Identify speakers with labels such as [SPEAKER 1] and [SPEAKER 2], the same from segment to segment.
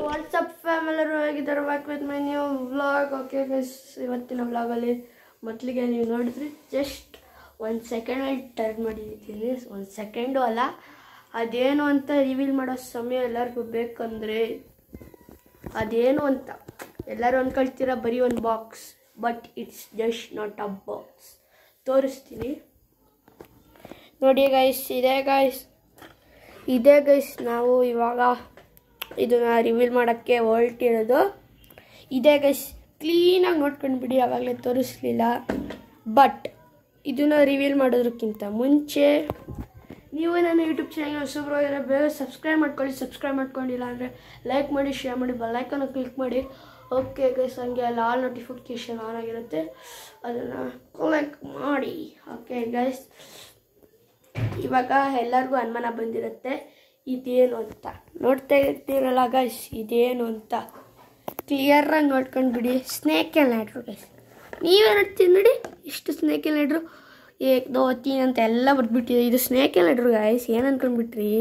[SPEAKER 1] WhatsApp family ಹೇಗಿದ್ದಾರೆ back with my new vlog. Okay guys, ಇವತ್ತಿನ ವ್ಲಾಗಲ್ಲಿ ಮೊದಲಿಗೆ ನೀವು ನೋಡಿದ್ರಿ ಜಸ್ಟ್ 1 ಸೆಕೆಂಡಲ್ಲಿ ಟರ್ನ್ ಮಾಡಿದ್ದೀನಿ. 1 ಸೆಕೆಂಡು ಅಲ್ಲ, ಅದೇನು ಅಂತ ರಿವೀಲ್ ಮಾಡೋ ಸಮಯ ಎಲ್ಲರಿಗೂ ಬೇಕಂದರೆ ಅದೇನು ಅಂತ ಎಲ್ಲರೂ ಅಂದ್ಕೊಳ್ತೀರ ಬರೀ ಒಂದು box, but it's just not a box. ತೋರಿಸ್ತೀನಿ ನೋಡಿ ಗೈಸ್. ಇದೇ ಗೈಸ್ ನಾವು ಇವಾಗ ಇದನ್ನು ರಿವೀಲ್ ಮಾಡೋಕ್ಕೆ ಹೊರಟಿರೋದು. ಇದೇ ಗೈಸ್, ಕ್ಲೀನಾಗಿ ನೋಡ್ಕೊಂಡ್ಬಿಡಿ, ಆವಾಗಲೇ ತೋರಿಸ್ಲಿಲ್ಲ. ಬಟ್ ಇದನ್ನು ರಿವೀಲ್ ಮಾಡೋದಕ್ಕಿಂತ ಮುಂಚೆ ನೀವು ನನ್ನ ಯೂಟ್ಯೂಬ್ ಚಾನಲ್ ಹೊಸಬ್ರಾಗಿದ್ರೆ ಬೇಗ ಸಬ್ಸ್ಕ್ರೈಬ್ ಮಾಡ್ಕೊಳ್ಳಿ. ಸಬ್ಸ್ಕ್ರೈಬ್ ಮಾಡ್ಕೊಂಡಿಲ್ಲ ಅಂದರೆ ಲೈಕ್ ಮಾಡಿ, ಶೇರ್ ಮಾಡಿ, ಬೆಲ್ಲೈಕನ್ನು ಕ್ಲಿಕ್ ಮಾಡಿ. ಓಕೆ ಗೈಸ್, ಹಂಗೆ ಅಲ್ಲಿ ಆಲ್ ನೋಟಿಫಿಕೇಷನ್ ಆನ್ ಆಗಿರುತ್ತೆ, ಅದನ್ನು ಕ್ಲಿಕ್ ಮಾಡಿ. ಓಕೆ ಗೈಸ್, ಇವಾಗ ಎಲ್ಲರಿಗೂ ಅನುಮಾನ ಬಂದಿರುತ್ತೆ ಇದೇನು ಅಂತ. ನೋಡ್ತಾ ಇರ್ತೀರಲ್ಲ ಗೈಸ್, ಇದೇನು ಅಂತ ಕ್ಲಿಯರಾಗಿ ನೋಡ್ಕೊಂಡು ಬಿಡಿ. ಸ್ನೇಕ್ ಆ್ಯಂಡ್ ಲ್ಯಾಡ್ರು ಗೈಸ್, ನೀವೇ ನೋಡ್ತೀವಿ ನೋಡಿ, ಇಷ್ಟು ಸ್ನೇಕ್ ಆ್ಯಂಡ್ ಲ್ಯಾಡ್ರು 1 2 3 ಅಂತ ಎಲ್ಲ ಬರ್ಬಿಟ್ಟಿದೆ. ಇದು ಸ್ನೇಕ್ ಆ್ಯಂಡ್ ಲ್ಯಾಡ್ರು ಗೈಸ್, ಏನು ಅಂದ್ಕೊಂಡ್ಬಿಟ್ರಿ?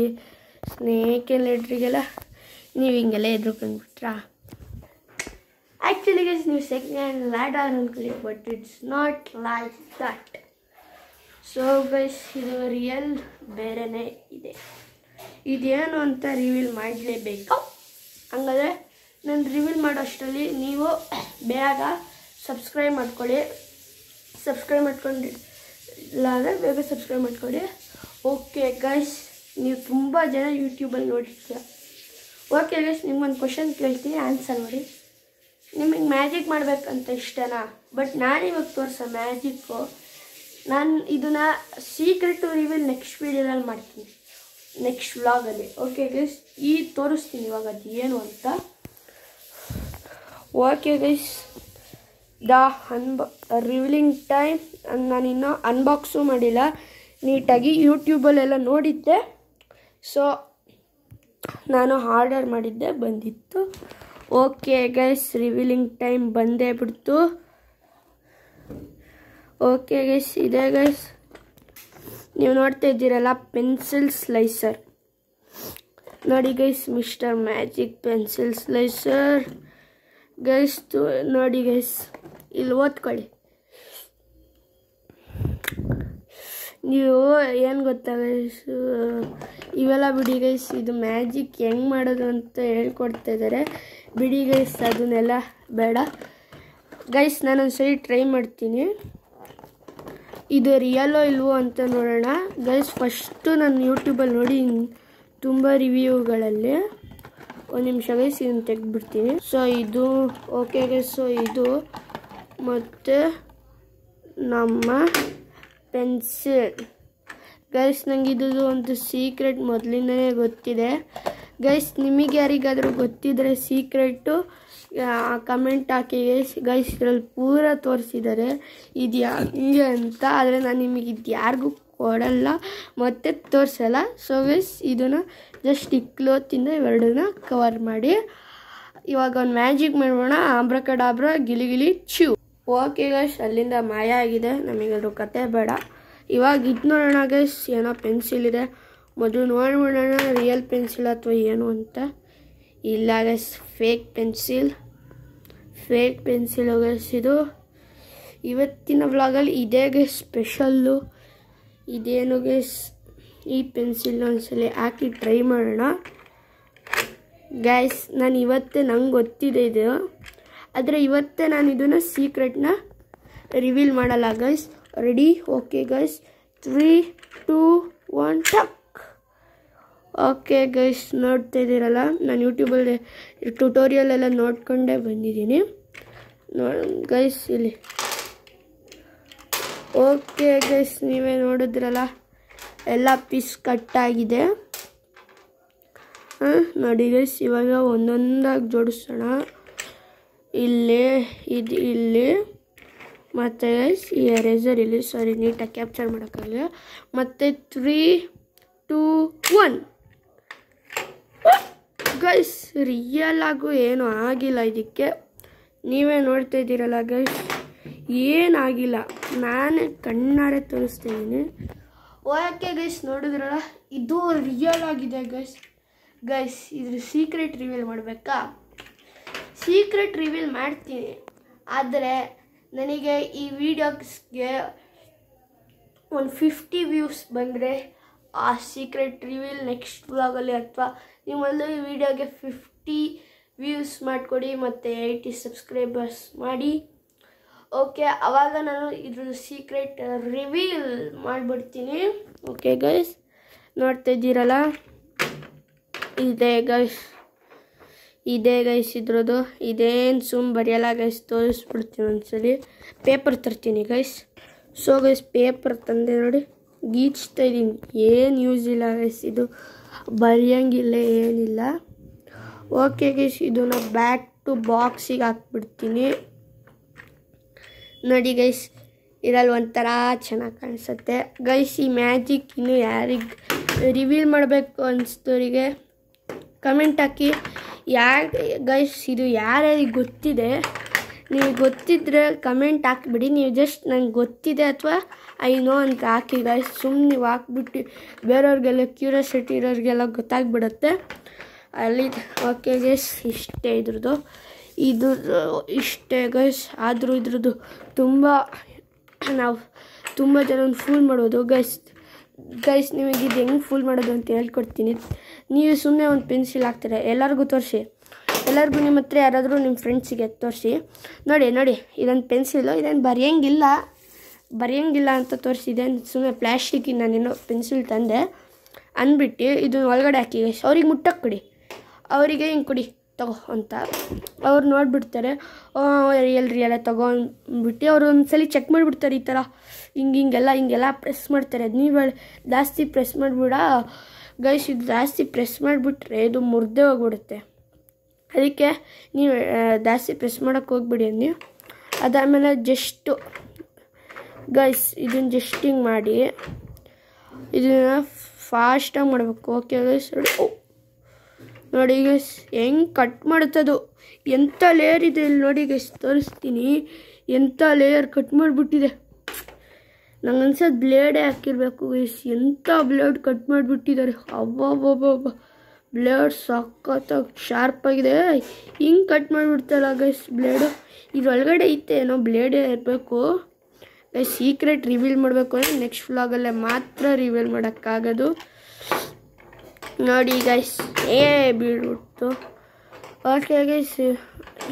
[SPEAKER 1] ಸ್ನೇಕ್ ಆ್ಯಂಡ್ ಲ್ಯಾಡ್ರಿಗೆಲ್ಲ ನೀವು ಹಿಂಗೆಲ್ಲ ಎದ್ರುಕೊಂಡ್ಬಿಟ್ರಾ? ಆ್ಯಕ್ಚುಲಿ ಗೈಸ್, ನೀವು ಸ್ನೇಕ್ ಆ್ಯಂಡ್ ಲ್ಯಾಡರ್ ಅಂದ್ಕೊಳ್ಳಿ, but it's not like that. So guys, ಇದು ರಿಯಲ್ ಬೇರೆನೇ ಇದೆ. ಇದೇನು ಅಂತ ರಿವೀಲ್ ಮಾಡಲೇಬೇಕು. ಹಂಗಾದರೆ ನಾನು ರಿವೀಲ್ ಮಾಡೋ ಅಷ್ಟರಲ್ಲಿ ನೀವು ಬೇಗ ಸಬ್ಸ್ಕ್ರೈಬ್ ಮಾಡ್ಕೊಳ್ಳಿ. ಸಬ್ಸ್ಕ್ರೈಬ್ ಮಾಡ್ಕೊಂಡಿಲ್ಲ ಅಂದರೆ ಬೇಗ ಸಬ್ಸ್ಕ್ರೈಬ್ ಮಾಡ್ಕೊಳ್ಳಿ. ಓಕೆ ಗೈಸ್, ನೀವು ತುಂಬ ಜನ ಯೂಟ್ಯೂಬಲ್ಲಿ ನೋಡಿರ್ತೀರ. ಓಕೆ ಗೈಸ್, ನಿಮ್ಗೊಂದು ಕ್ವಶನ್ ಕೇಳ್ತೀನಿ, ಆನ್ಸರ್ ಮಾಡಿ. ನಿಮಗೆ ಮ್ಯಾಜಿಕ್ ಮಾಡಬೇಕಂತ ಇಷ್ಟನಾ? ಬಟ್ ನಾನಿವಾಗ ತೋರಿಸೋ ಮ್ಯಾಜಿಕ್ಕು, ನಾನು ಇದನ್ನು ಸೀಕ್ರೆಟು ರಿವೀಲ್ ನೆಕ್ಸ್ಟ್ ವೀಡಿಯೋದಲ್ಲಿ ಮಾಡ್ತೀನಿ, ನೆಕ್ಸ್ಟ್ ವ್ಲಾಗಲ್ಲಿ. ಓಕೆ ಗೈಸ್, ತೋರಿಸ್ತೀನಿ ಇವಾಗ ಅದು ಏನು ಅಂತ. Okay guys, revealing time. ನಾನಿನ್ನೂ ಅನ್ಬಾಕ್ಸು ಮಾಡಿಲ್ಲ, ನೀಟಾಗಿ ಯೂಟ್ಯೂಬಲ್ಲೆಲ್ಲ ನೋಡಿದ್ದೆ. ಸೊ ನಾನು ಆರ್ಡರ್ ಮಾಡಿದ್ದೆ, ಬಂದಿತ್ತು. ಓಕೆ ಗೈಸ್, ರಿವೀಲಿಂಗ್ ಟೈಮ್ ಬಂದೇ ಬಿಡ್ತು. ಓಕೆ ಗೈಸ್, ಇದೆ ಗೈಸ್, ನೀವು ನೋಡ್ತಾ ಇದ್ದೀರಲ್ಲ ಪೆನ್ಸಿಲ್ ಸ್ಲೈಸರ್. ನೋಡಿ guys, mister magic pencil slicer guys. ನೋಡಿ ಗೈಸ್, ಇಲ್ಲಿ ಓದ್ಕೊಳ್ಳಿ. ನೀವು ಏನು ಗೊತ್ತಾ ಗೈಸ್, ಇವೆಲ್ಲ ಬಿಡಿ ಗೈಸ್, ಇದು ಮ್ಯಾಜಿಕ್ ಹೆಂಗೆ ಮಾಡೋದು ಅಂತ ಹೇಳ್ಕೊಡ್ತಾ ಇದ್ದಾರೆ. ಬಿಡಿ ಗೈಸ್, ಅದನ್ನೆಲ್ಲ ಬೇಡ ಗೈಸ್. ನಾನೊಂದ್ಸರಿ ಟ್ರೈ ಮಾಡ್ತೀನಿ, ಇದು ರಿಯಲ್ಲೋ ಇಲ್ವೋ ಅಂತ ನೋಡೋಣ ಗೈಸ್. ಫಸ್ಟು ನಾನು ಯೂಟ್ಯೂಬಲ್ಲಿ ನೋಡಿ ತುಂಬ ರಿವ್ಯೂಗಳಲ್ಲಿ, ಒಂದು ನಿಮಿಷ ಗೈಸ್, ಇದನ್ನು ತೆಗೆದ್ಬಿಡ್ತೀನಿ. ಸೊ ಇದು ಓಕೆ ಗೈಸ್, ಸೊ ಇದು ಮತ್ತು ನಮ್ಮ ಪೆನ್ಸಿಲ್ ಗೈಸ್. ನಂಗೆ ಇದು ಒಂದು ಸೀಕ್ರೆಟ್ ಮೊದಲಿಂದನೇ ಗೊತ್ತಿದೆ ಗೈಸ್. ನಿಮಗೆ ಯಾರಿಗಾದರೂ ಗೊತ್ತಿದ್ರೆ ಸೀಕ್ರೆಟು ಕಮೆಂಟ್ ಹಾಕಿ ಗೈಸ್. ಇದರಲ್ಲಿ ಪೂರ ತೋರಿಸಿದ್ದಾರೆ ಇದು ಹಂಗೆ ಅಂತ, ಆದರೆ ನಾನು ನಿಮಗೆ ಇದು ಯಾರಿಗೂ ಕೊಡಲ್ಲ ಮತ್ತು ತೋರಿಸಲ್ಲ. ಸೊ ಗೈಸ್, ಇದನ್ನು ಜಸ್ಟ್ ಕ್ಲೋತಿಂದ ಇವೆರಡನ್ನ ಕವರ್ ಮಾಡಿ ಇವಾಗ ಒಂದು ಮ್ಯಾಜಿಕ್ ಮಾಡೋಣ. ಆಬ್ರಕಡಾಬ್ರ ಗಿಲಿ ಚ್ಯೂ. ಓಕೆ ಗೈಸ್, ಅಲ್ಲಿಂದ ಮಾಯ ಆಗಿದೆ, ನಮಗದು ಕತೆ ಬೇಡ. ಇವಾಗ ಇದು ನೋಡೋಣ ಗೈಸ್, ಏನೋ ಪೆನ್ಸಿಲ್ ಇದೆ. ಮೊದಲು ನೋಡ್ಬಿಡೋಣ ರಿಯಲ್ ಪೆನ್ಸಿಲ್ ಅಥವಾ ಏನು ಅಂತ. ಇಲ್ಲ ಗೈಸ್, ಫೇಕ್ ಪೆನ್ಸಿಲ್ ಗೈಸ್. ಇದು ಇವತ್ತಿನ ವ್ಲಾಗಲ್ಲಿ ಇದೇ ಗೈಸ್ ಸ್ಪೆಷಲ್ಲು. ಇದೇನು ಗೈಸ್, ಈ ಪೆನ್ಸಿಲ್ ಒಂದ್ಸಲ ಹಾಕಿ ಟ್ರೈ ಮಾಡೋಣ ಗೈಸ್. ನಾನು ಇವತ್ತೇ, ನಂಗೆ ಗೊತ್ತಿದೆ ಇದು, ಆದರೆ ಇವತ್ತೇ ನಾನು ಇದನ್ನು ಸೀಕ್ರೆಟ್ನ ರಿವೀಲ್ ಮಾಡಲ್ಲ ಗೈಸ್. ರೆಡಿ? ಓಕೆ ಗೈಸ್, 3 2 1 ಟಕ್. ಓಕೆ ಗೈಸ್, ನೋಡ್ತಾ ಇದ್ದೀರಲ್ಲ, ನಾನು ಯೂಟ್ಯೂಬಲ್ಲಿ ಟ್ಯುಟೋರಿಯಲ್ ಎಲ್ಲ ನೋಡ್ಕೊಂಡೇ ಬಂದಿದ್ದೀನಿ ಗೈಸ್ ಇಲ್ಲಿ. ಓಕೆ ಗೈಸ್, ನೀವೇ ನೋಡಿದ್ರಲ್ಲ, ಎಲ್ಲ ಪೀಸ್ ಕಟ್ಟಾಗಿದೆ. ನೋಡಿ ಗೈಸ್, ಇವಾಗ ಒಂದೊಂದಾಗಿ ಜೋಡಿಸೋಣ. ಇಲ್ಲಿ ಇದು ಇಲ್ಲಿ, ಮತ್ತು ಗೈಸ್ ಈ ಎರೇಸರ್ ಇಲ್ಲಿ, ಸಾರಿ ನೀಟಾಗಿ ಕ್ಯಾಪ್ಚರ್ ಮಾಡೋಕ್ಕಾಗಲ್ಲ. ಮತ್ತು 3 2 1 ಗೈಸ್. ರಿಯಲ್ ಆಗು ಏನೂ ಆಗಿಲ್ಲ ಇದಕ್ಕೆ, ನೀವೇ ನೋಡ್ತಾ ಇದ್ದೀರಲ್ಲ ಗೈಸ್, ಏನಾಗಿಲ್ಲ. ನಾನೇ ಕಣ್ಣಾರೆ ತೋರಿಸ್ತಾ ಇದ್ದೀನಿ. ಓಕೆ ಗೈಸ್, ನೋಡಿದ್ರಲ್ಲ, ಇದು ರಿಯಲ್ ಆಗಿದೆ ಗೈಸ್. ಇದ್ರ ಸೀಕ್ರೆಟ್ ರಿವೀಲ್ ಮಾಡಬೇಕಾ? ಸೀಕ್ರೆಟ್ ರಿವೀಲ್ ಮಾಡ್ತೀನಿ, ಆದರೆ ನನಗೆ ಈ ವಿಡಿಯೋಸ್ಗೆ ಒಂದು 50 ವ್ಯೂಸ್ ಬಂದರೆ ಆ ಸೀಕ್ರೆಟ್ ರಿವೀಲ್ ನೆಕ್ಸ್ಟ್ ವ್ಲಾಗಲ್ಲಿ, ಅಥವಾ ನಿಮ್ಮಲ್ಲಿ ಈ ವಿಡಿಯೋಗೆ 50 ವ್ಯೂಸ್ ಮಾಡಿಕೊಡಿ ಮತ್ತು 80 ಸಬ್ಸ್ಕ್ರೈಬರ್ಸ್ ಮಾಡಿ. ಓಕೆ, ಆವಾಗ ನಾನು ಇದ್ರ ಸೀಕ್ರೆಟ್ ರಿವೀಲ್ ಮಾಡಿಬಿಡ್ತೀನಿ. ಓಕೆ ಗೈಸ್, ನೋಡ್ತಾ ಇದ್ದೀರಲ್ಲ, ಇದೆ ಗೈಸ್ ಇದ್ರದ್ದು. ಇದೇನು ಸುಮ್ಮ ಬರೆಯಲ್ಲ ಗೈಸ್, ತೋರಿಸ್ಬಿಡ್ತೀನಿ ಒಂದ್ಸಲಿ. ಪೇಪರ್ ತರ್ತೀನಿ ಗೈಸ್. ಸೊ ಗೈಸ್, ಪೇಪರ್ ತಂದೆ ನೋಡಿ, ಗೀಚ್ತಾ ಇದ್ದೀನಿ. ಏನು ಯೂಸ್ ಇಲ್ಲ ಗೈಸ್, ಇದು ಬರೆಯೋಂಗಿಲ್ಲ, ಏನಿಲ್ಲ. ಓಕೆ ಗೈಸ್, ಇದನ್ನು ಬ್ಯಾಕ್ ಟು ಬಾಕ್ಸಿಗೆ ಹಾಕ್ಬಿಡ್ತೀನಿ. ನೋಡಿ ಗೈಸ್, ಇದ್ರಲ್ಲಿ ಒಂಥರ ಚೆನ್ನಾಗಿ ಕಾಣಿಸುತ್ತೆ ಗೈಸ್. ಈ ಮ್ಯಾಜಿಕ್ ಇನ್ನು ಯಾರಿಗೆ ರಿವೀಲ್ ಮಾಡಬೇಕು ಅನಿಸ್ತೋರಿಗೆ ಕಮೆಂಟ್ ಹಾಕಿ. ಗೈಸ್, ಇದು ಯಾರ್ಯಾರಿಗೆ ಗೊತ್ತಿದೆ, ನೀವು ಗೊತ್ತಿದ್ದರೆ ಕಮೆಂಟ್ ಹಾಕಿಬಿಡಿ. ನೀವು ಜಸ್ಟ್ ನಂಗೆ ಗೊತ್ತಿದೆ ಅಥವಾ ಐ ನೋ ಅಂತ ಹಾಕಿ ಗೈಸ್. ಸುಮ್ಮನೆ ನೀವು ಹಾಕ್ಬಿಟ್ಟು ಬೇರೆಯವ್ರಿಗೆಲ್ಲ ಕ್ಯೂರಿಯಾಸಿಟಿ ಇರೋರಿಗೆಲ್ಲ ಗೊತ್ತಾಗ್ಬಿಡುತ್ತೆ ಅಲ್ಲಿ. ಓಕೆ ಗೈಸ್, ಇಷ್ಟೇ ಇದ್ರದ್ದು. ಇದು ಇಷ್ಟೇ ಗೈಸ್. ಆದರೂ ಇದ್ರದ್ದು ನಾವು ತುಂಬ ಜನ ಫೂಲ್ ಮಾಡ್ಬೋದು ಗೈಸ್. ನಿಮಗೆ ಇದು ಹೆಂಗೆ ಫೂಲ್ ಮಾಡೋದು ಅಂತ ಹೇಳ್ಕೊಡ್ತೀನಿ. ನೀವು ಸುಮ್ಮನೆ ಒಂದು ಪೆನ್ಸಿಲ್ ಹಾಕ್ತಾರೆ, ಎಲ್ಲರಿಗೂ ತೋರಿಸಿ. ಎಲ್ಲರಿಗೂ ನಿಮ್ಮ ಹತ್ರ ಯಾರಾದರೂ ನಿಮ್ಮ ಫ್ರೆಂಡ್ಸಿಗೆ ತೋರಿಸಿ. ನೋಡಿ ಇದೊಂದು ಪೆನ್ಸಿಲು, ಇದನ್ನು ಬರೆಯೋಂಗಿಲ್ಲ ಅಂತ ತೋರಿಸಿದೆ. ಸುಮ್ಮನೆ ಪ್ಲ್ಯಾಸ್ಟಿಕ್ಕಿನ ನಾನೇನೋ ಪೆನ್ಸಿಲ್ ತಂದೆ ಅಂದ್ಬಿಟ್ಟು ಇದನ್ನ ಒಳಗಡೆ ಹಾಕಿ ಗೈಸ್. ಅವ್ರಿಗೆ ಮುಟ್ಟಕ್ಕೆ ಕೊಡಿ, ಅವರಿಗೆ ಹಿಂಗೆ ಕೊಡಿ ತಗೋ ಅಂತ. ಅವ್ರು ನೋಡಿಬಿಡ್ತಾರೆ, ರಿಯಲ್ ತೊಗೊಂಡ್ಬಿಟ್ಟು ಅವ್ರು ಒಂದ್ಸಲಿ ಚೆಕ್ ಮಾಡಿಬಿಡ್ತಾರೆ. ಈ ಥರ ಹಿಂಗೆಲ್ಲ ಪ್ರೆಸ್ ಮಾಡ್ತಾರೆ. ಅದು ನೀವು ಜಾಸ್ತಿ ಪ್ರೆಸ್ ಮಾಡಿಬಿಡ ಗೈಸ್. ಇದು ಜಾಸ್ತಿ ಪ್ರೆಸ್ ಮಾಡಿಬಿಟ್ರೆ ಇದು ಮುರಿದೇ ಹೋಗ್ಬಿಡುತ್ತೆ. ಅದಕ್ಕೆ ನೀವು ಜಾಸ್ತಿ ಪ್ರೆಸ್ ಮಾಡೋಕ್ಕೆ ಹೋಗ್ಬಿಡಿ ನೀವು. ಅದಾದಮೇಲೆ ಜಸ್ಟು ಗೈಸ್ ಇದನ್ನು ಜಸ್ಟ್ ಹಿಂಗೆ ಮಾಡಿ ಇದನ್ನು ಫಾಸ್ಟಾಗಿ ಮಾಡಬೇಕು. ಓಕೆ ಗೈಸ್, ನೋಡಿ ಗೈಸ್ ಹೆಂಗೆ ಕಟ್ ಮಾಡುತ್ತದು. ಎಂಥ ಲೇಯರ್ ಇದೆ ಇಲ್ಲಿ ನೋಡಿ ಗೈಸ್, ತೋರಿಸ್ತೀನಿ. ಎಂಥ ಲೇಯರ್ ಕಟ್ ಮಾಡಿಬಿಟ್ಟಿದೆ. ನಂಗೆ ಅನ್ಸೋದು ಬ್ಲೇಡೇ ಹಾಕಿರಬೇಕು ಗೈಸ್. ಎಂಥ ಬ್ಲೇಡ್ ಕಟ್ ಮಾಡಿಬಿಟ್ಟಿದ್ದಾರೆ. ಅಬ್ಬಬ್ಬಬ್ಬ, ಬ್ಲೇಡ್ ಸಖತ್ತಾಗಿ ಶಾರ್ಪಾಗಿದೆ. ಹಿಂಗೆ ಕಟ್ ಮಾಡಿಬಿಡ್ತಲ್ಲ ಗೈಸ್ ಬ್ಲೇಡು. ಇದ್ರೊಳಗಡೆ ಐತೆ ಏನೋ ಬ್ಲೇಡೇ ಇರಬೇಕು ಗೈಸ್. ಸೀಕ್ರೆಟ್ ರಿವೀಲ್ ಮಾಡಬೇಕು ಅಂದರೆ ನೆಕ್ಸ್ಟ್ ವ್ಲಾಗಲ್ಲೇ ಮಾತ್ರ ರಿವೀಲ್ ಮಾಡೋಕ್ಕಾಗೋದು. ನೋಡಿ ಗೈಸ್, ಬೀಳ್ಬಿಡ್ತು. ಓಕೆ ಗೈಸ್,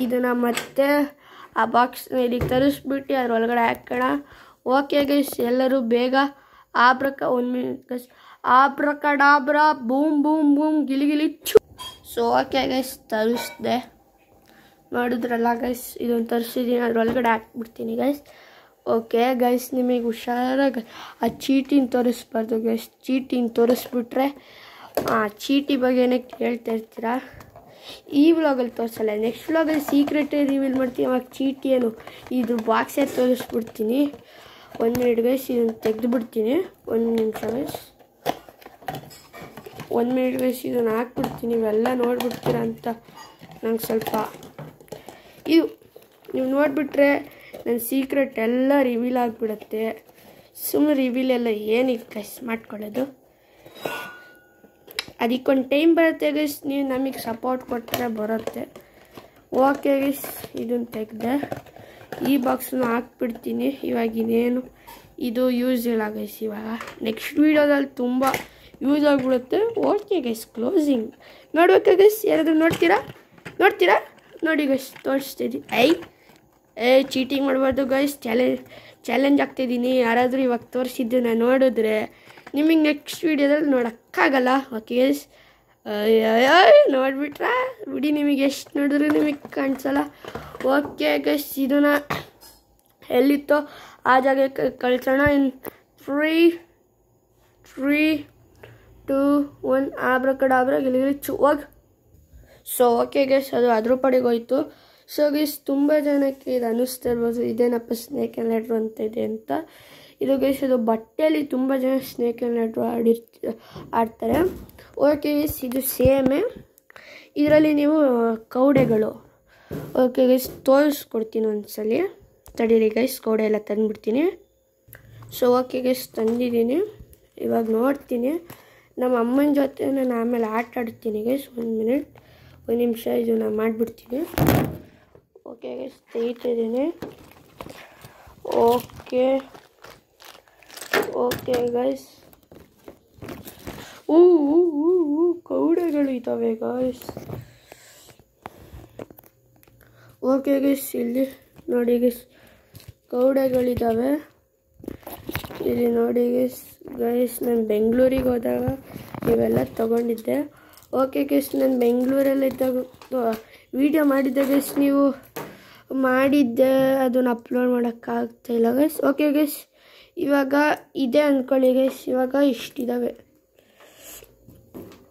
[SPEAKER 1] ಇದನ್ನು ಮತ್ತೆ ಆ ಬಾಕ್ಸ್ನ ಇಲ್ಲಿಗೆ ತರಿಸ್ಬಿಟ್ಟು ಅದ್ರೊಳಗಡೆ ಹಾಕೋಣ. ಓಕೆ ಗೈಸ್, ಎಲ್ಲರೂ ಬೇಗ 1 minute guys. Abracadabra, boom boom boom, ಗಿಲಿ ಚು. ಸೊ ಓಕೆ ಗೈಸ್, ತರಿಸ್ದೆ. ನೋಡಿದ್ರಲ್ಲ ಗೈಸ್, ಇದನ್ನು ತರಿಸಿದ್ದೀನಿ, ಅದ್ರೊಳಗಡೆ ಹಾಕ್ಬಿಡ್ತೀನಿ ಗೈಸ್. ಓಕೆ ಗೈಸ್, ನಿಮಗೆ ಹುಷಾರಾಗಿ ಆ ಚೀಟಿನ ತೋರಿಸ್ಬಾರ್ದು ಗೈಸ್. ಚೀಟಿನ ತೋರಿಸ್ಬಿಟ್ರೆ ಚೀಟಿ ಬಗ್ಗೆನೇ ಕೇಳ್ತಾ ಇರ್ತೀರಾ. ಈ ವ್ಲಾಗಲ್ಲಿ ತೋರಿಸಲ್ಲ, ನೆಕ್ಸ್ಟ್ ವ್ಲಾಗಲ್ಲಿ ಸೀಕ್ರೆಟ್ ರಿವೀಲ್ ಮಾಡ್ತೀನಿ. ಅವಾಗ ಚೀಟಿ ಏನು ಇದು ಬಾಕ್ಸೇ ತೋರಿಸ್ಬಿಡ್ತೀನಿ. 1 ಮಿನಿಟ್ ಗೈಸ್, ಇದನ್ನು ತೆಗೆದುಬಿಡ್ತೀನಿ. 1 ನಿಮಿಷ ಗೈಸ್, 1 ಮಿನಿಟ್ ಗೈಸ್, ಇದನ್ನು ಹಾಕ್ಬಿಡ್ತೀನಿ. ಇವೆಲ್ಲ ನೋಡ್ಬಿಡ್ತೀರಾ ಅಂತ ನಂಗೆ ಸ್ವಲ್ಪ ಇದು ನೀವು ನೋಡಿಬಿಟ್ರೆ ನನ್ನ ಸೀಕ್ರೆಟ್ ಎಲ್ಲ ರಿವೀಲ್ ಆಗಿಬಿಡುತ್ತೆ. ಸುಮ್ಮನೆ ರಿವೀಲ್ ಎಲ್ಲ ಏನಿದೆ ಗೈಸ್ ಮಾಡ್ಕೊಳ್ಳೋದು. ಅದಕ್ಕೊಂದು ಟೈಮ್ ಬರುತ್ತೆ ಗೈಸ್, ನೀವು ನಮಗೆ ಸಪೋರ್ಟ್ ಕೊಟ್ಟರೆ ಬರುತ್ತೆ. ಓಕೆ ಗೈಸ್, ಇದನ್ನು ತೆಗೆದೆ. ಈ ಬಾಕ್ಸನ್ನು ಹಾಕ್ಬಿಡ್ತೀನಿ. ಇವಾಗ ಇನ್ನೇನು ಇದು ಯೂಸ್ ಇಲ್ಲ ಗೈಸ್. ಇವಾಗ ನೆಕ್ಸ್ಟ್ ವೀಡಿಯೋದಲ್ಲಿ ತುಂಬ ಯೂಸ್ ಆಗಿಬಿಡುತ್ತೆ. ಓಕೆ ಗೈಸ್, ಕ್ಲೋಸಿಂಗ್ ನೋಡ್ಬೇಕಾ ಗೈಸ್? ಯಾರಾದರೂ ನೋಡ್ತೀರಾ? ನೋಡಿ ಗೈಸ್, ತೋರಿಸ್ತಿದ್ದೀನಿ. ಚೀಟಿಂಗ್ ಮಾಡಬಾರ್ದು ಗೈಸ್. ಚಾಲೆಂಜ್ ಆಗ್ತಾಯಿದ್ದೀನಿ. ಯಾರಾದರೂ ಇವಾಗ ತೋರಿಸಿದ್ದನ್ನು ನೋಡಿದ್ರೆ ನಿಮಗೆ ನೆಕ್ಸ್ಟ್ ವೀಡಿಯೋದಲ್ಲಿ ನೋಡೋಕ್ಕಾಗಲ್ಲ. ಓಕೆ ಗೈಸ್, ನೋಡಿಬಿಟ್ರಾ ಬಿಡಿ, ನಿಮಗೆ ಎಷ್ಟು ನೋಡಿದ್ರು ನಿಮಗೆ ಕಾಣಿಸಲ್ಲ. ಓಕೆ ಗೈಸ್, ಇದನ್ನು ಎಲ್ಲಿತ್ತೋ ಆ ಜಾಗಕ್ಕೆ ಕಳಿಸೋಣ. ಇನ್ 3, 2, 1 ಆಬ್ರಕಡಾಬ್ರ, ಗಿಲಿ ಚು ಹೋಗಿ. ಸೊ ಓಕೆ ಗೈಸ್, ಅದು ಅದ್ರ ಪಡೆಗೆ ಹೋಯ್ತು. ಸೊ ಗೈಸ್, ತುಂಬ ಜನಕ್ಕೆ ಇದು ಅನ್ನಿಸ್ತಾ ಇರ್ಬೋದು, ಇದೇನಪ್ಪ ಸ್ನೇಕ್ ಆ್ಯಂಡ್ ಲ್ಯಾಡರ್ ಅಂತ ಇದೆ ಅಂತ. ಇದು ಗೈಸ್, ಇದು ಬಟ್ಟೆಯಲ್ಲಿ ತುಂಬ ಜನ ಸ್ನೇಕ್ ಆ್ಯಂಡ್ ಲ್ಯಾಡರ್ ಆಡ್ತಾರೆ. ಓಕೆ ಗೈಸ್, ಇದು ಸೇಮೇ. ಇದರಲ್ಲಿ ನೀವು ಕೌಡೆಗಳು. ಓಕೆ ಗೈಸ್, ತೋರಿಸ್ಕೊಡ್ತೀನಿ ಒಂದ್ಸಲಿ. ತಡೀರಿ ಗೈಸ್, ಕೌಡೆ ಎಲ್ಲ ತಂದುಬಿಡ್ತೀನಿ. ಸೊ ಓಕೆ ಗೈಸ್, ತಂದಿದ್ದೀನಿ. ಇವಾಗ ನೋಡ್ತೀನಿ. ನಮ್ಮ ಅಮ್ಮನ ಜೊತೆ ನಾನು ಆಮೇಲೆ ಆಟ ಆಡ್ತೀನಿ ಗೈಸ್. ಒಂದು ನಿಮಿಷ ಇದು ನಾನು ಮಾಡಿಬಿಡ್ತೀನಿ. ಓಕೆ ಗೈಸ್, ತೆಗಿತಿದ್ದೀನಿ. Okay guys. ಕೌಡೆಗಳು ಇದ್ದಾವೆ ಗೈಸ್. ಓಕೆ ಗೈಸ್, ಇಲ್ಲಿ ನೋಡಿ ಗೈಸ್, ಕೌಡೆಗಳಿದ್ದಾವೆ ಇಲ್ಲಿ ನೋಡಿ ಗೈಸ್. ನಾನು ಬೆಂಗಳೂರಿಗೆ ಹೋದಾಗ ಇವೆಲ್ಲ ತೊಗೊಂಡಿದ್ದೆ. ಓಕೆ ಗೈಸ್, ನಾನು ಬೆಂಗಳೂರಲ್ಲಿದ್ದಾಗ ವಿಡಿಯೋ ಮಾಡಿದ್ದೆ ಗೈಸ್. ನೀವು ಮಾಡಿದ್ದೆ, ಅದನ್ನು ಅಪ್ಲೋಡ್ ಮಾಡೋಕ್ಕಾಗ್ತಾಯಿಲ್ಲ ಗೈಸ್. ಓಕೆ ಗೈಸ್, ಇವಾಗ ಇದೆ ಅಂದ್ಕೊಳ್ಳಿ ಗೈಸ್. ಇವಾಗ ಇಷ್ಟಿದ್ದಾವೆ.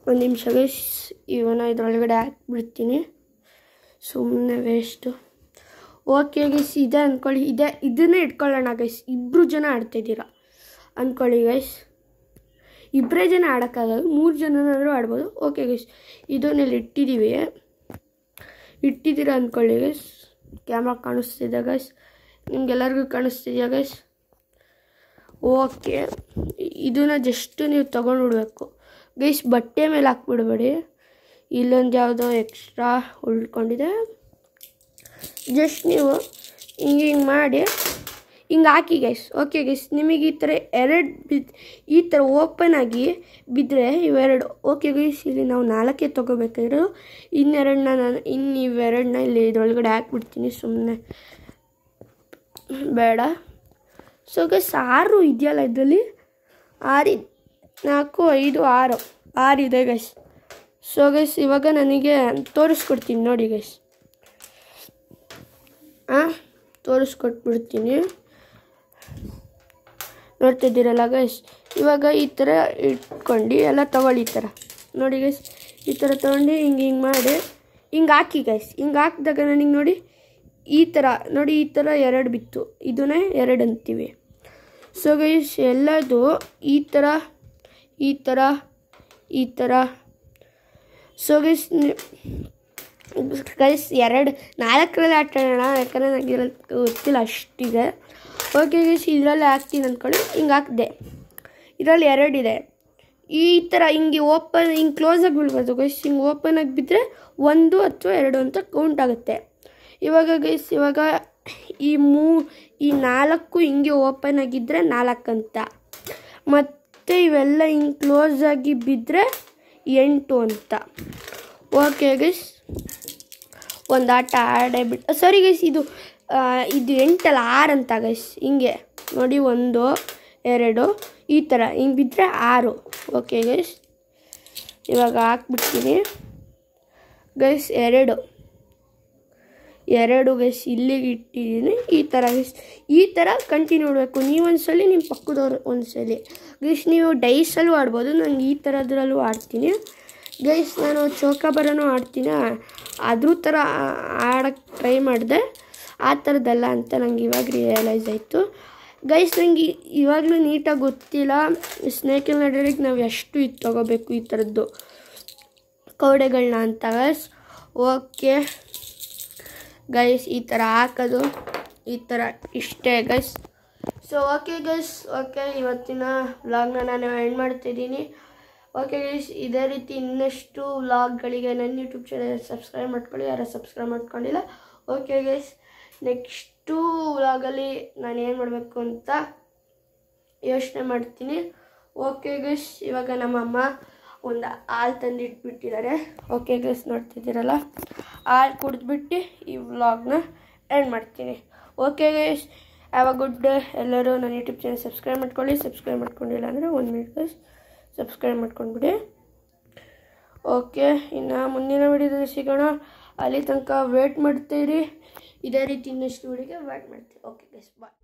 [SPEAKER 1] ಒಂದು ನಿಮಿಷ ಗೈಸ್, ಇವನ್ನ ಇದರೊಳಗಡೆ ಹಾಕ್ಬಿಡ್ತೀನಿ, ಸುಮ್ಮನೆ ವೇಸ್ಟು. ಓಕೆ ಗೈಸ್, ಇದೆ ಅಂದ್ಕೊಳ್ಳಿ. ಇದನ್ನೇ ಇಟ್ಕೊಳ್ಳೋಣ ಗೈಸ್. 2 ಜನ ಆಡ್ತಾಯಿದ್ದೀರಾ ಅಂದ್ಕೊಳ್ಳಿ ಗೈಸ್. 2 ಜನ ಆಡೋಕ್ಕಾಗಲ್ಲ, 3 ಜನನಾದರೂ ಆಡ್ಬೋದು. ಓಕೆ ಗೈಸ್, ಇದನ್ನೆಲ್ಲಿ ಇಟ್ಟಿದ್ದೀರಾ ಅಂದ್ಕೊಳ್ಳಿ ಗೈಸ್. ಕ್ಯಾಮ್ರಾ ಕಾಣಿಸ್ತಿದೆ ಗೈಸ್, ನಿಮ್ಗೆಲ್ಲರಿಗೂ ಕಾಣಿಸ್ತಿದೆಯಾ ಗೈಸ್? ಓಕೆ, ಇದನ್ನು ಜಸ್ಟು ನೀವು ತೊಗೊಂಡ್ಬಿಡ್ಬೇಕು ಗೈಸ್. ಬಟ್ಟೆ ಮೇಲೆ ಹಾಕ್ಬಿಡ್ಬೇಡಿ. ಇಲ್ಲೊಂದು ಯಾವುದೋ ಎಕ್ಸ್ಟ್ರಾ ಉಳ್ಕೊಂಡಿದೆ. ಜಸ್ಟ್ ನೀವು ಹಿಂಗೆ ಮಾಡಿ ಹಿಂಗೆ ಹಾಕಿ ಗೈಸ್. ಓಕೆ ಗೈಸ್, ನಿಮಗೆ ಈ ಥರ ಈ ಥರ ಓಪನ್ ಆಗಿ ಬಿದ್ದರೆ ಇವೆರಡು. ಓಕೆ ಗೈಸ್, ಇಲ್ಲಿ ನಾವು 4 ತೊಗೋಬೇಕಾಗಿರೋದು. ಇವೆರಡನ್ನ ಇಲ್ಲಿ ಇದರೊಳಗಡೆ ಹಾಕ್ಬಿಡ್ತೀನಿ, ಸುಮ್ಮನೆ ಬೇಡ. ಸೊ ಗೈಸ್, 6 ಇದೆಯಲ್ಲ ಇದರಲ್ಲಿ. 6, 4, 5, 6 ಇದೆ ಗೈಸ್. ಸೊ ಗೈಸ್, ಇವಾಗ ನನಗೆ ತೋರಿಸ್ಕೊಡ್ತೀನಿ ನೋಡಿ ಗೈಸ್. ತೋರಿಸ್ಕೊಟ್ಬಿಡ್ತೀನಿ, ನೋಡ್ತಿದ್ದೀರಲ್ಲ ಗೈಸ್. ಇವಾಗ ಈ ಥರ ಇಟ್ಕೊಂಡು ಎಲ್ಲ ತೊಗೊಳ್ಳಿ. ಈ ಥರ ನೋಡಿ ಗೈಸ್, ಈ ಥರ ತೊಗೊಂಡು ಹಿಂಗೆ ಮಾಡಿ ಹಿಂಗೆ ಹಾಕಿ ಗೈಸ್. ಹಿಂಗೆ ಹಾಕಿದಾಗ ನನಗೆ ನೋಡಿ ಈ ಥರ ನೋಡಿ, ಈ ಥರ 2 ಬಿತ್ತು. ಇದನ್ನೇ 2 ಅಂತೀವಿ. ಸೊ ಗೈಸ್, ಎಲ್ಲದು ಈ ಥರ. ಸೊ ಗೈಸ್ 4ರಲ್ಲಿ ಆಟ ಆಡೋಣ, ಯಾಕಂದರೆ ನನಗೆ ಗೊತ್ತಿಲ್ಲ ಅಷ್ಟಿದೆ. ಓಕೆ ಗೈಸ್, ಇದರಲ್ಲಿ ಹಾಕ್ತೀನಿ ಅಂದ್ಕೊಳ್ಳಿ. ಹಿಂಗೆ ಹಾಕಿದೆ, ಇದರಲ್ಲಿ 2 ಇದೆ. ಈ ಥರ ಹಿಂಗೆ ಹಿಂಗೆ ಕ್ಲೋಸಾಗಿ ಬೀಳ್ಬಾರ್ದು ಗೈಸ್. ಹಿಂಗೆ ಓಪನ್ ಆಗಿ ಬಿದ್ದರೆ 1 ಅಥವಾ 2 ಅಂತ ಕೌಂಟ್ ಆಗುತ್ತೆ. ಇವಾಗ ಗೈಸ್, ಈ 4 ಹಿಂಗೆ ಓಪನ್ ಆಗಿದ್ದರೆ 4 ಅಂತ, ಮತ್ತು ಇವೆಲ್ಲ ಹಿಂಗೆ ಕ್ಲೋಸಾಗಿ ಬಿದ್ದರೆ 8 ಅಂತ. ಓಕೆ ಗೈಸ್, ಒಂದು ಆಟ ಆಡೇಬಿಟ್ಟು. ಸರಿ ಗೈಸ್, ಇದು 8 ಅಲ್ಲ 6 ಅಂತ ಗೈಸ್. ಹಿಂಗೆ ನೋಡಿ 1, 2 ಈ ಥರ ಹಿಂಗೆ ಬಿದ್ದರೆ 6. ಓಕೆ ಗೈಸ್, ಇವಾಗ ಹಾಕ್ಬಿಡ್ತೀನಿ ಗೈಸ್. 2 ಗೈಸ್ ಇಲ್ಲಿಗೆ ಇಟ್ಟಿದ್ದೀನಿ. ಈ ಥರ ಗೈಸ್, ಈ ಥರ ಕಂಟಿನ್ಯೂ ಮಾಡಬೇಕು. ನೀವೊಂದ್ಸಲಿ, ನಿಮ್ಮ ಪಕ್ಕದವ್ರು ಒಂದ್ಸಲಿ ಗೈಸ್. ನೀವು ಡೈಸಲ್ಲೂ ಆಡ್ಬೋದು. ನನಗೆ ಈ ಥರದ್ರಲ್ಲೂ ಆಡ್ತೀನಿ ಗೈಸ್. ನಾನು ಚೌಕಾಬಾರನೂ ಆಡ್ತೀನಿ. ಅದ್ರ ಥರ ಆಡೋಕ್ಕೆ ಟ್ರೈ ಮಾಡಿದೆ. ಆ ಥರದ್ದಲ್ಲ ಅಂತ ನಂಗೆ ಇವಾಗ ರಿಯಲೈಸ್ ಆಯಿತು ಗೈಸ್. ನನಗೆ ಇವಾಗಲೂ ನೀಟಾಗಿ ಗೊತ್ತಿಲ್ಲ ಸ್ನೇಕ್ ಆ್ಯಂಡ್ ಲ್ಯಾಡರಿಗೆ ನಾವು ಎಷ್ಟು ಇದು ತೊಗೋಬೇಕು ಈ ಥರದ್ದು ಕೌಡೆಗಳನ್ನ ಅಂತ ಗೈಸ್. ಓಕೆ ಗೈಸ್, ಈ ಥರ ಹಾಕೋದು ಈ ಥರ ಇಷ್ಟೇ guys. So okay guys, okay ಇವತ್ತಿನ ವ್ಲಾಗ್ನ ನಾನು ಎಂಡ್ ಮಾಡ್ತಿದ್ದೀನಿ. ಓಕೆ ಗೈಸ್, ಇದೇ ರೀತಿ ಇನ್ನಷ್ಟು ವ್ಲಾಗ್ಗಳಿಗೆ ನನ್ನ ಯೂಟ್ಯೂಬ್ ಚಾನಲ್ ಸಬ್ಸ್ಕ್ರೈಬ್ ಮಾಡ್ಕೊಳ್ಳಿ, ಯಾರು ಸಬ್ಸ್ಕ್ರೈಬ್ ಮಾಡ್ಕೊಂಡಿಲ್ಲ. ಓಕೆ ಗೈಸ್, ನೆಕ್ಸ್ಟು ವ್ಲಾಗಲ್ಲಿ ನಾನು ಏನು ಮಾಡಬೇಕು ಅಂತ ಯೋಚನೆ ಮಾಡ್ತೀನಿ. ಓಕೆ ಗೈಸ್, ಇವಾಗ ನಮ್ಮಮ್ಮ ಒಂದು ಹಾಲು ತಂದಿಟ್ಬಿಟ್ಟಿದ್ದಾರೆ. ಓಕೆ ಗೈಸ್, ನೋಡ್ತಿದ್ದೀರಲ್ಲ, ಹಾಲು ಕುಡಿದ್ಬಿಟ್ಟು ಈ ವ್ಲಾಗ್ನ ಎಂಡ್ ಮಾಡ್ತೀನಿ. Okay guys, have a good day. ಎಲ್ಲರೂ ನನ್ನ ಯೂಟ್ಯೂಬ್ ಚಾನಲ್ ಸಬ್ಸ್ಕ್ರೈಬ್ ಮಾಡ್ಕೊಳ್ಳಿ. ಸಬ್ಸ್ಕ್ರೈಬ್ ಮಾಡ್ಕೊಂಡಿಲ್ಲ ಅಂದರೆ 1 ಮಿನಿಟ್ ಗೈಸ್, ಸಬ್ಸ್ಕ್ರೈಬ್ ಮಾಡ್ಕೊಂಡ್ಬಿಡಿ. ಓಕೆ, ಇನ್ನು ಮುಂದಿನ ವಿಡಿಯೋದಲ್ಲಿ ಸಿಗೋಣ. ಅಲ್ಲಿ ತನಕ ವೇಟ್ ಮಾಡ್ತೀರಿ. ಇದೇ ರೀತಿ ಇನ್ನಷ್ಟು ವಿಡಿಯೋಗೆ ವೇಟ್ ಮಾಡ್ತೀವಿ. ಓಕೆ ಗೈಸ್, ಬಾಯ್.